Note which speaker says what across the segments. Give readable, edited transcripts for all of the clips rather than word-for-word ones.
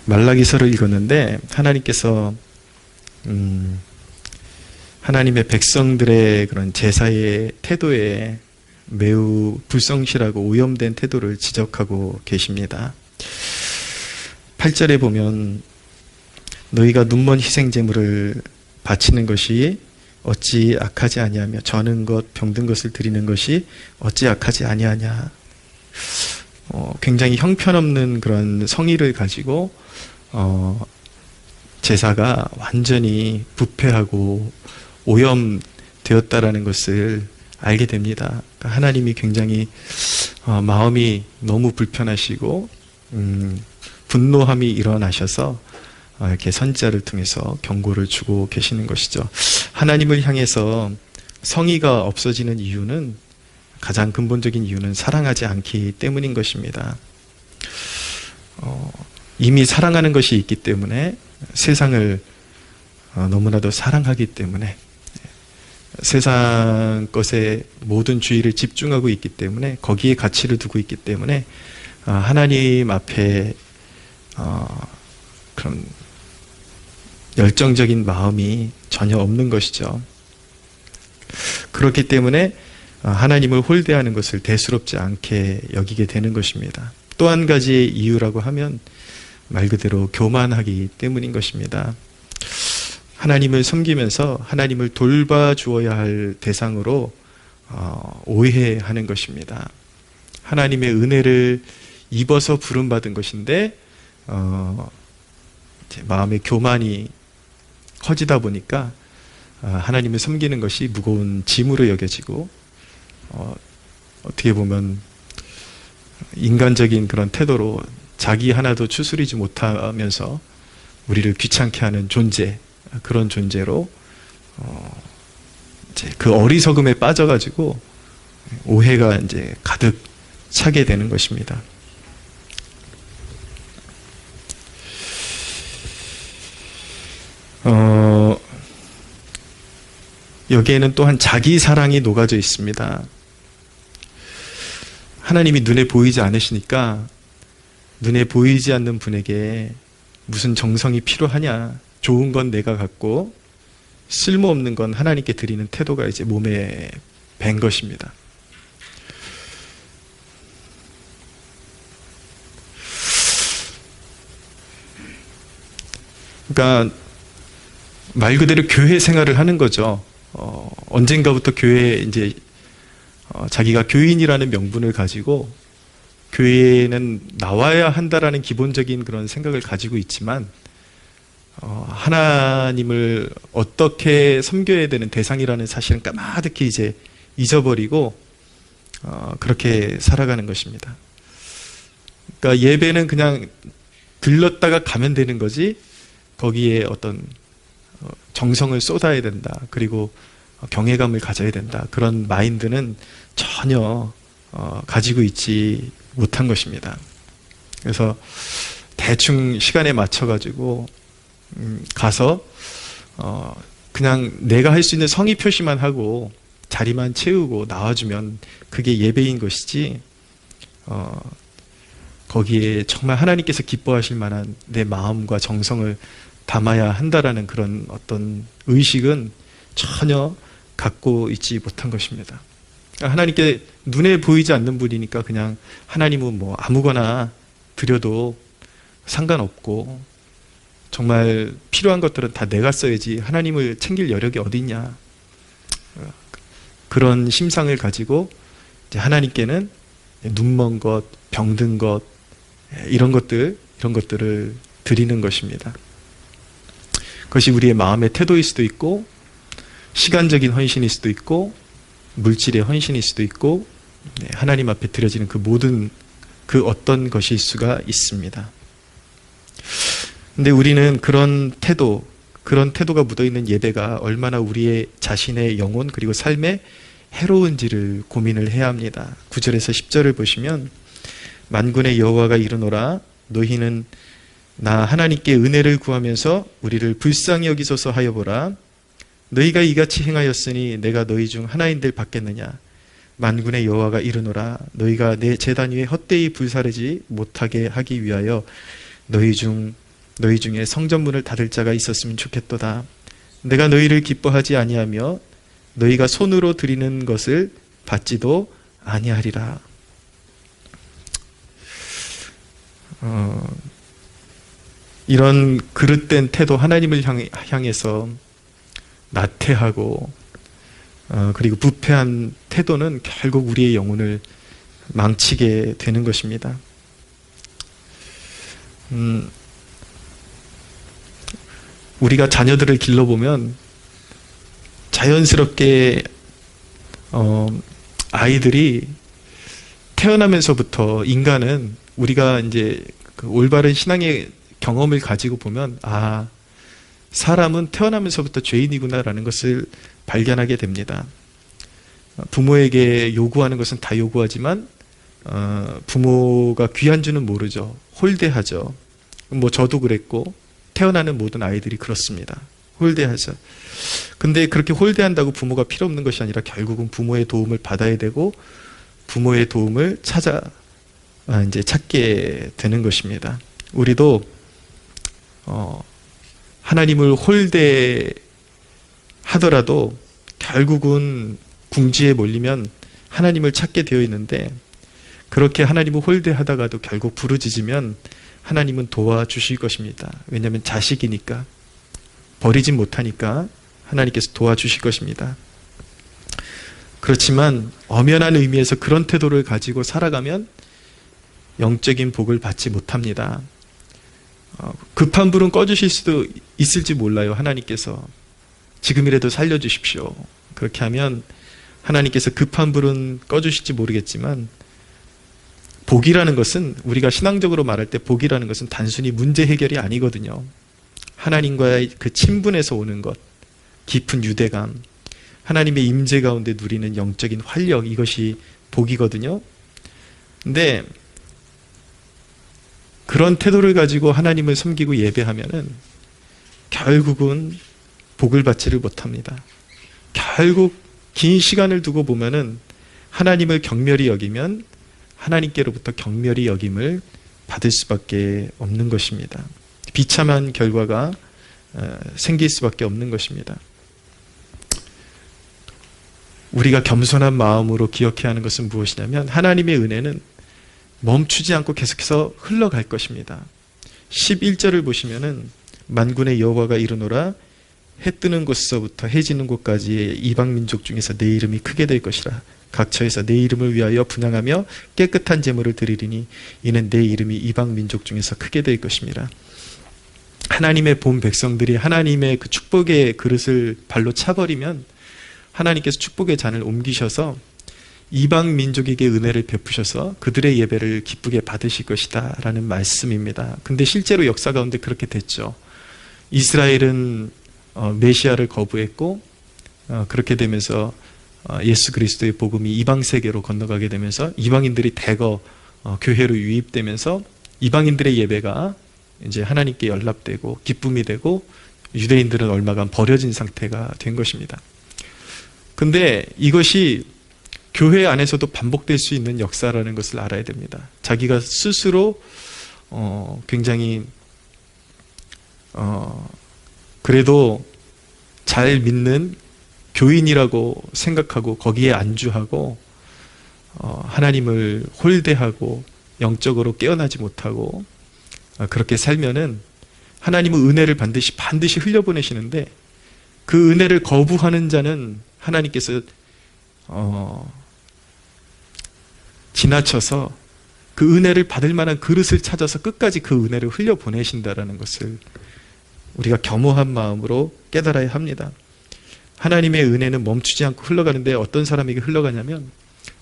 Speaker 1: 말라기서를 읽었는데 하나님께서 하나님의 백성들의 그런 제사의 태도에 매우 불성실하고 오염된 태도를 지적하고 계십니다. 8절에 보면 너희가 눈먼 희생제물을 바치는 것이 어찌 악하지 아니하며 저는 것 병든 것을 드리는 것이 어찌 악하지 아니하냐. 굉장히 형편없는 그런 성의를 가지고 제사가 완전히 부패하고 오염되었다라는 것을 알게 됩니다. 그러니까 하나님이 굉장히 마음이 너무 불편하시고 분노함이 일어나셔서 이렇게 선지자를 통해서 경고를 주고 계시는 것이죠. 하나님을 향해서 성의가 없어지는 이유는, 가장 근본적인 이유는 사랑하지 않기 때문인 것입니다. 이미 사랑하는 것이 있기 때문에, 세상을 너무나도 사랑하기 때문에, 세상 것에 모든 주의를 집중하고 있기 때문에, 거기에 가치를 두고 있기 때문에 하나님 앞에 그런 열정적인 마음이 전혀 없는 것이죠. 그렇기 때문에 하나님을 홀대하는 것을 대수롭지 않게 여기게 되는 것입니다. 또 한 가지의 이유라고 하면 말 그대로 교만하기 때문인 것입니다. 하나님을 섬기면서 하나님을 돌봐주어야 할 대상으로 오해하는 것입니다. 하나님의 은혜를 입어서 부름받은 것인데 마음의 교만이 커지다 보니까 하나님을 섬기는 것이 무거운 짐으로 여겨지고, 어떻게 보면 인간적인 그런 태도로 자기 하나도 추스리지 못하면서 우리를 귀찮게 하는 존재, 그런 존재로 이제 그 어리석음에 빠져가지고 오해가 이제 가득 차게 되는 것입니다. 여기에는 또한 자기 사랑이 녹아져 있습니다. 하나님이 눈에 보이지 않으시니까 눈에 보이지 않는 분에게 무슨 정성이 필요하냐, 좋은 건 내가 갖고 쓸모없는 건 하나님께 드리는 태도가 이제 몸에 밴 것입니다. 그러니까 말 그대로 교회 생활을 하는 거죠. 언젠가부터 교회에 이제 자기가 교인이라는 명분을 가지고 교회에는 나와야 한다라는 기본적인 그런 생각을 가지고 있지만, 하나님을 어떻게 섬겨야 되는 대상이라는 사실은 까마득히 이제 잊어버리고 그렇게 살아가는 것입니다. 그러니까 예배는 그냥 들렀다가 가면 되는 거지, 거기에 어떤 정성을 쏟아야 된다, 그리고 경외감을 가져야 된다, 그런 마인드는 전혀 가지고 있지 못한 것입니다. 그래서 대충 시간에 맞춰가지고 가서 그냥 내가 할 수 있는 성의 표시만 하고 자리만 채우고 나와주면 그게 예배인 것이지, 거기에 정말 하나님께서 기뻐하실 만한 내 마음과 정성을 담아야 한다라는 그런 어떤 의식은 전혀 갖고 있지 못한 것입니다. 하나님께 눈에 보이지 않는 분이니까 그냥 하나님은 뭐 아무거나 드려도 상관없고, 정말 필요한 것들은 다 내가 써야지 하나님을 챙길 여력이 어디 있냐, 그런 심상을 가지고 이제 하나님께는 눈먼 것, 병든 것, 이런 것들을 드리는 것입니다. 그것이 우리의 마음의 태도일 수도 있고, 시간적인 헌신일 수도 있고, 물질의 헌신일 수도 있고, 하나님 앞에 드려지는 그 모든 그 어떤 것일 수가 있습니다. 근데 우리는 그런 태도가 묻어있는 예배가 얼마나 우리의 자신의 영혼 그리고 삶에 해로운지를 고민을 해야 합니다. 9절에서 10절을 보시면, 만군의 여호와가 이르노라, 너희는 나 하나님께 은혜를 구하면서 우리를 불쌍히 여기소서 하여 보라. 너희가 이같이 행하였으니 내가 너희 중 하나인들 받겠느냐. 만군의 여호와가 이르노라, 너희가 내 제단 위에 헛되이 불사르지 못하게 하기 위하여 너희 중 너희 중에 성전문을 닫을 자가 있었으면 좋겠도다. 내가 너희를 기뻐하지 아니하며 너희가 손으로 드리는 것을 받지도 아니하리라. 이런 그릇된 태도, 하나님을 향해서 나태하고 그리고 부패한 태도는 결국 우리의 영혼을 망치게 되는 것입니다. 우리가 자녀들을 길러보면 자연스럽게 아이들이 태어나면서부터 인간은 우리가 이제 그 올바른 신앙의 경험을 가지고 보면 사람은 태어나면서부터 죄인이구나라는 것을 발견하게 됩니다. 부모에게 요구하는 것은 다 요구하지만 부모가 귀한 줄은 모르죠. 홀대하죠. 저도 그랬고 태어나는 모든 아이들이 그렇습니다. 홀대하죠. 근데 그렇게 홀대한다고 부모가 필요 없는 것이 아니라 결국은 부모의 도움을 받아야 되고 부모의 도움을 찾게 되는 것입니다. 우리도 하나님을 홀대하더라도 결국은 궁지에 몰리면 하나님을 찾게 되어 있는데, 그렇게 하나님을 홀대하다가도 결국 부르짖으면 하나님은 도와주실 것입니다. 왜냐하면 자식이니까, 버리진 못하니까 하나님께서 도와주실 것입니다. 그렇지만 엄연한 의미에서 그런 태도를 가지고 살아가면 영적인 복을 받지 못합니다. 급한 불은 꺼주실 수도 있을지 몰라요. 하나님께서 지금이라도 살려주십시오. 그렇게 하면 하나님께서 급한 불은 꺼주실지 모르겠지만, 복이라는 것은, 우리가 신앙적으로 말할 때 복이라는 것은 단순히 문제 해결이 아니거든요. 하나님과의 그 친분에서 오는 것, 깊은 유대감, 하나님의 임재 가운데 누리는 영적인 활력, 이것이 복이거든요. 근데 그런 태도를 가지고 하나님을 섬기고 예배하면은 결국은 복을 받지를 못합니다. 결국 긴 시간을 두고 보면은 하나님을 경멸히 여기면 하나님께로부터 경멸히 여김을 받을 수밖에 없는 것입니다. 비참한 결과가 생길 수밖에 없는 것입니다. 우리가 겸손한 마음으로 기억해야 하는 것은 무엇이냐면, 하나님의 은혜는 멈추지 않고 계속해서 흘러갈 것입니다. 11절을 보시면은 만군의 여호와가 이르노라, 해 뜨는 곳서부터 해 지는 곳까지의 이방 민족 중에서 내 이름이 크게 될 것이라. 각처에서 내 이름을 위하여 분향하며 깨끗한 제물을 드리리니 이는 내 이름이 이방 민족 중에서 크게 될 것입니다. 하나님의 본 백성들이 하나님의 그 축복의 그릇을 발로 차버리면 하나님께서 축복의 잔을 옮기셔서 이방 민족에게 은혜를 베푸셔서 그들의 예배를 기쁘게 받으실 것이다 라는 말씀입니다. 근데 실제로 역사 가운데 그렇게 됐죠. 이스라엘은 메시아를 거부했고, 그렇게 되면서 예수 그리스도의 복음이 이방 세계로 건너가게 되면서 이방인들이 대거 교회로 유입되면서 이방인들의 예배가 이제 하나님께 연락되고 기쁨이 되고, 유대인들은 얼마간 버려진 상태가 된 것입니다. 근데 이것이 교회 안에서도 반복될 수 있는 역사라는 것을 알아야 됩니다. 자기가 스스로 굉장히 그래도 잘 믿는 교인이라고 생각하고 거기에 안주하고 하나님을 홀대하고 영적으로 깨어나지 못하고 그렇게 살면은 하나님은 은혜를 반드시 흘려보내시는데, 그 은혜를 거부하는 자는 하나님께서 지나쳐서 그 은혜를 받을 만한 그릇을 찾아서 끝까지 그 은혜를 흘려보내신다라는 것을 우리가 겸허한 마음으로 깨달아야 합니다. 하나님의 은혜는 멈추지 않고 흘러가는데, 어떤 사람에게 흘러가냐면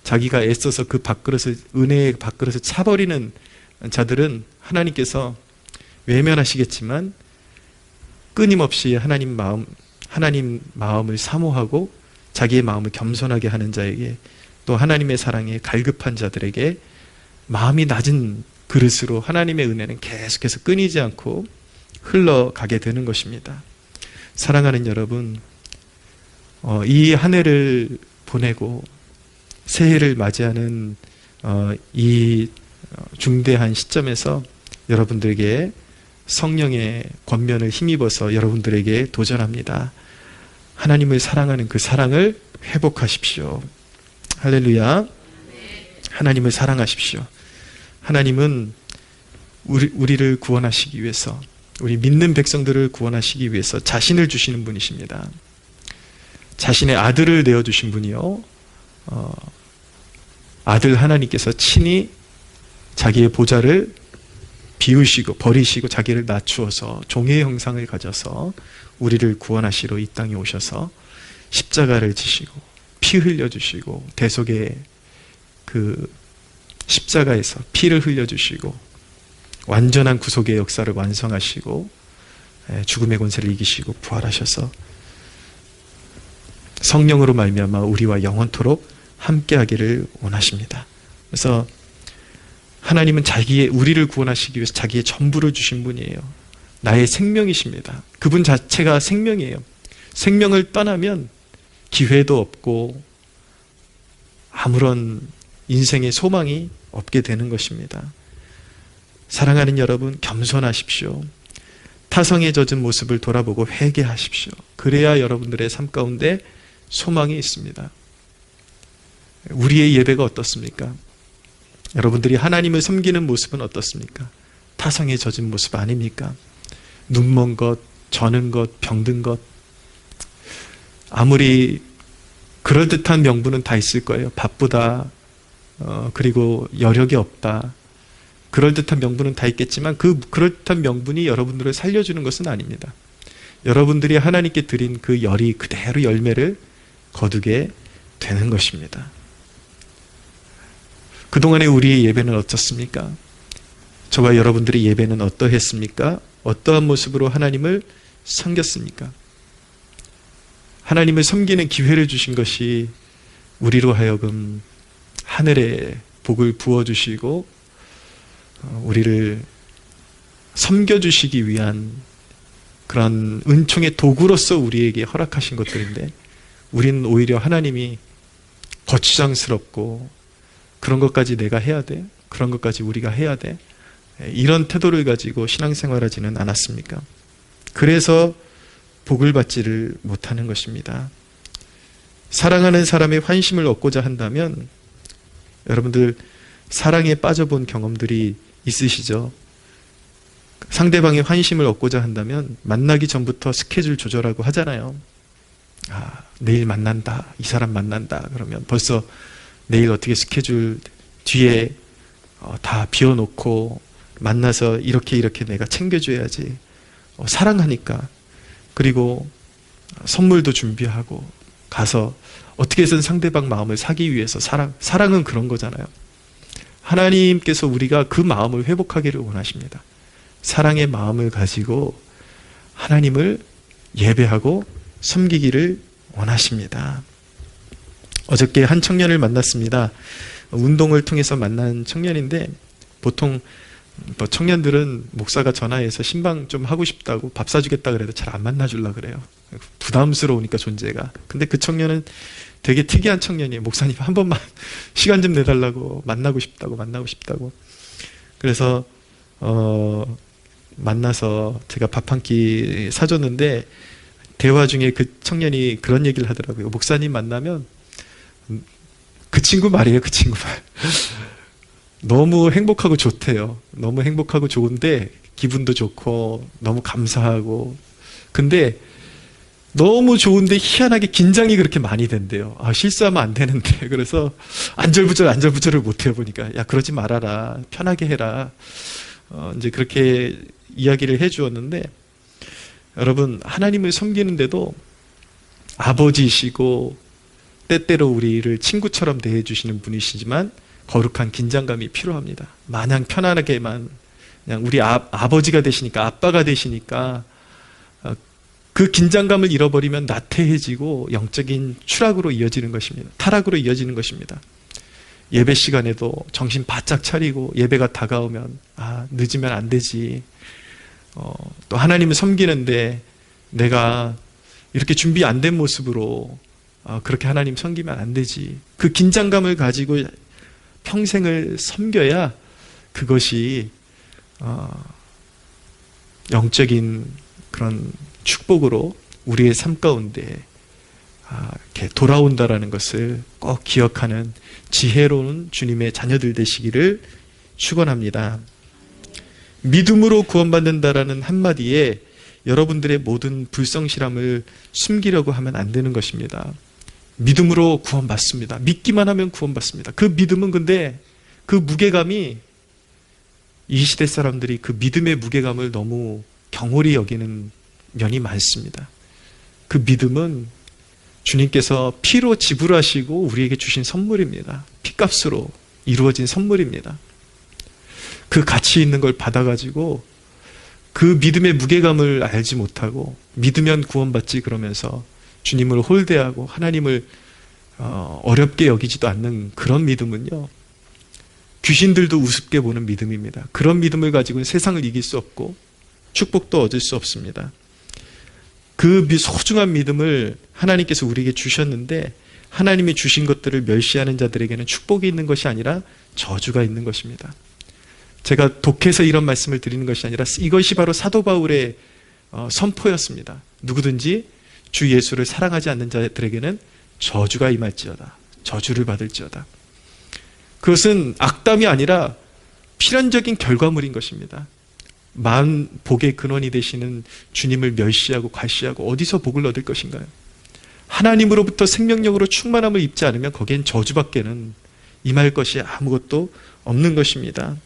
Speaker 1: 자기가 애써서 그 밥그릇을, 은혜의 밥그릇을 차버리는 자들은 하나님께서 외면하시겠지만 끊임없이 하나님 마음을 사모하고 자기의 마음을 겸손하게 하는 자에게, 또 하나님의 사랑에 갈급한 자들에게 마음이 낮은 그릇으로 하나님의 은혜는 계속해서 끊이지 않고 흘러가게 되는 것입니다. 사랑하는 여러분, 이 한 해를 보내고 새해를 맞이하는 이 중대한 시점에서 여러분들에게 성령의 권면을 힘입어서 여러분들에게 도전합니다. 하나님을 사랑하는 그 사랑을 회복하십시오. 할렐루야. 하나님을 사랑하십시오. 하나님은 우리를 구원하시기 위해서, 우리 믿는 백성들을 구원하시기 위해서 자신을 주시는 분이십니다. 자신의 아들을 내어주신 분이요, 아들 하나님께서 친히 자기의 보좌를 비우시고 버리시고 자기를 낮추어서 종의 형상을 가져서 우리를 구원하시러 이 땅에 오셔서 십자가를 지시고 피 흘려주시고, 대속의 그 십자가에서 피를 흘려주시고 완전한 구속의 역사를 완성하시고 죽음의 권세를 이기시고 부활하셔서 성령으로 말미암아 우리와 영원토록 함께하기를 원하십니다. 그래서 하나님은 우리를 구원하시기 위해서 자기의 전부를 주신 분이에요. 나의 생명이십니다. 그분 자체가 생명이에요. 생명을 떠나면 기회도 없고 아무런 인생의 소망이 없게 되는 것입니다. 사랑하는 여러분, 겸손하십시오. 타성에 젖은 모습을 돌아보고 회개하십시오. 그래야 여러분들의 삶 가운데 소망이 있습니다. 우리의 예배가 어떻습니까? 여러분들이 하나님을 섬기는 모습은 어떻습니까? 타성에 젖은 모습 아닙니까? 눈먼 것, 저는 것, 병든 것, 아무리 그럴듯한 명분은 다 있을 거예요. 바쁘다, 그리고 여력이 없다, 그럴듯한 명분은 다 있겠지만 그 그럴듯한 명분이 여러분들을 살려주는 것은 아닙니다. 여러분들이 하나님께 드린 그 열이 그대로 열매를 거두게 되는 것입니다. 그동안의 우리의 예배는 어떻습니까? 저와 여러분들의 예배는 어떠했습니까? 어떠한 모습으로 하나님을 섬겼습니까? 하나님을 섬기는 기회를 주신 것이 우리로 하여금 하늘의 복을 부어주시고 우리를 섬겨주시기 위한 그런 은총의 도구로서 우리에게 허락하신 것들인데, 우리는 오히려 하나님이 거추장스럽고 그런 것까지 내가 해야 돼? 그런 것까지 우리가 해야 돼? 이런 태도를 가지고 신앙생활하지는 않았습니까? 그래서 복을 받지를 못하는 것입니다. 사랑하는 사람의 환심을 얻고자 한다면, 여러분들 사랑에 빠져본 경험들이 있으시죠? 상대방의 환심을 얻고자 한다면 만나기 전부터 스케줄 조절하고 하잖아요. 내일 만난다, 이 사람 만난다 그러면 벌써 내일 어떻게 스케줄 뒤에 다 비워놓고 만나서 이렇게 내가 챙겨줘야지, 사랑하니까. 그리고 선물도 준비하고 가서 어떻게 해서든 상대방 마음을 사기 위해서, 사랑은 그런 거잖아요. 하나님께서 우리가 그 마음을 회복하기를 원하십니다. 사랑의 마음을 가지고 하나님을 예배하고 섬기기를 원하십니다. 어저께 한 청년을 만났습니다. 운동을 통해서 만난 청년인데, 보통 청년들은 목사가 전화해서 신방 좀 하고 싶다고 밥 사주겠다 그래도 잘 안 만나주려고 그래요. 부담스러우니까 존재가. 근데 그 청년은 되게 특이한 청년이에요. 목사님 한 번만 시간 좀 내달라고, 만나고 싶다고. 그래서 만나서 제가 밥 한 끼 사줬는데, 대화 중에 그 청년이 그런 얘기를 하더라고요. 목사님 만나면 그 친구 말이에요. 그 친구 말. 너무 행복하고 좋대요. 너무 행복하고 좋은데 기분도 좋고 너무 감사하고, 근데 너무 좋은데 희한하게 긴장이 그렇게 많이 된대요. 실수하면 안 되는데. 그래서 안절부절을 못해요. 보니까 야, 그러지 말아라, 편하게 해라, 이제 그렇게 이야기를 해주었는데, 여러분, 하나님을 섬기는데도 아버지이시고 때때로 우리를 친구처럼 대해주시는 분이시지만 거룩한 긴장감이 필요합니다. 마냥 편안하게만 그냥 우리 아버지가 되시니까, 아빠가 되시니까 그 긴장감을 잃어버리면 나태해지고 영적인 추락으로 이어지는 것입니다. 타락으로 이어지는 것입니다. 예배 시간에도 정신 바짝 차리고, 예배가 다가오면 늦으면 안 되지, 또 하나님을 섬기는데 내가 이렇게 준비 안 된 모습으로 그렇게 하나님 섬기면 안 되지, 그 긴장감을 가지고 평생을 섬겨야 그것이 영적인 그런 축복으로 우리의 삶 가운데 이렇게 돌아온다라는 것을 꼭 기억하는 지혜로운 주님의 자녀들 되시기를 축원합니다. 믿음으로 구원받는다라는 한마디에 여러분들의 모든 불성실함을 숨기려고 하면 안 되는 것입니다. 믿음으로 구원받습니다. 믿기만 하면 구원받습니다. 그 믿음은 근데 그 무게감이 이 시대 사람들이 그 믿음의 무게감을 너무 경홀히 여기는 면이 많습니다. 그 믿음은 주님께서 피로 지불하시고 우리에게 주신 선물입니다. 피값으로 이루어진 선물입니다. 그 가치 있는 걸 받아가지고 그 믿음의 무게감을 알지 못하고 믿으면 구원받지 그러면서 주님을 홀대하고 하나님을 어렵게 여기지도 않는 그런 믿음은요, 귀신들도 우습게 보는 믿음입니다. 그런 믿음을 가지고는 세상을 이길 수 없고 축복도 얻을 수 없습니다. 그 소중한 믿음을 하나님께서 우리에게 주셨는데 하나님이 주신 것들을 멸시하는 자들에게는 축복이 있는 것이 아니라 저주가 있는 것입니다. 제가 독해서 이런 말씀을 드리는 것이 아니라 이것이 바로 사도 바울의 선포였습니다. 누구든지 주 예수를 사랑하지 않는 자들에게는 저주가 임할지어다. 저주를 받을지어다. 그것은 악담이 아니라 필연적인 결과물인 것입니다. 만 복의 근원이 되시는 주님을 멸시하고 과시하고 어디서 복을 얻을 것인가요? 하나님으로부터 생명력으로 충만함을 입지 않으면 거기엔 저주밖에는 임할 것이 아무것도 없는 것입니다.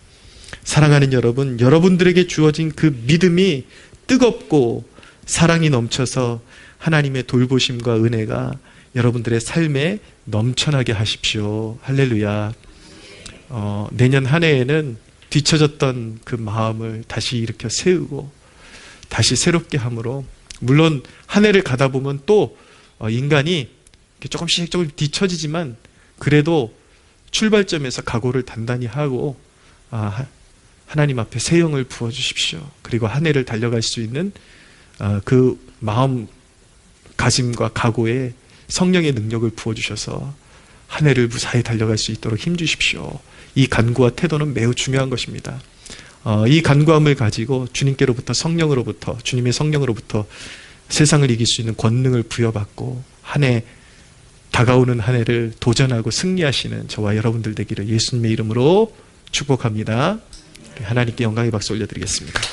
Speaker 1: 사랑하는 여러분, 여러분들에게 주어진 그 믿음이 뜨겁고 사랑이 넘쳐서 하나님의 돌보심과 은혜가 여러분들의 삶에 넘쳐나게 하십시오. 할렐루야. 내년 한 해에는 뒤처졌던 그 마음을 다시 일으켜 세우고 다시 새롭게 함으로, 물론 한 해를 가다 보면 또 인간이 조금씩 뒤처지지만 그래도 출발점에서 각오를 단단히 하고 하나님 앞에 새 영을 부어주십시오. 그리고 한 해를 달려갈 수 있는 그 마음가짐과 각오에 성령의 능력을 부어주셔서 한 해를 무사히 달려갈 수 있도록 힘주십시오. 이 간구와 태도는 매우 중요한 것입니다. 이 간구함을 가지고 주님께로부터 성령으로부터, 주님의 성령으로부터 세상을 이길 수 있는 권능을 부여받고 한 해, 다가오는 한 해를 도전하고 승리하시는 저와 여러분들 되기를 예수님의 이름으로 축복합니다. 하나님께 영광의 박수 올려드리겠습니다.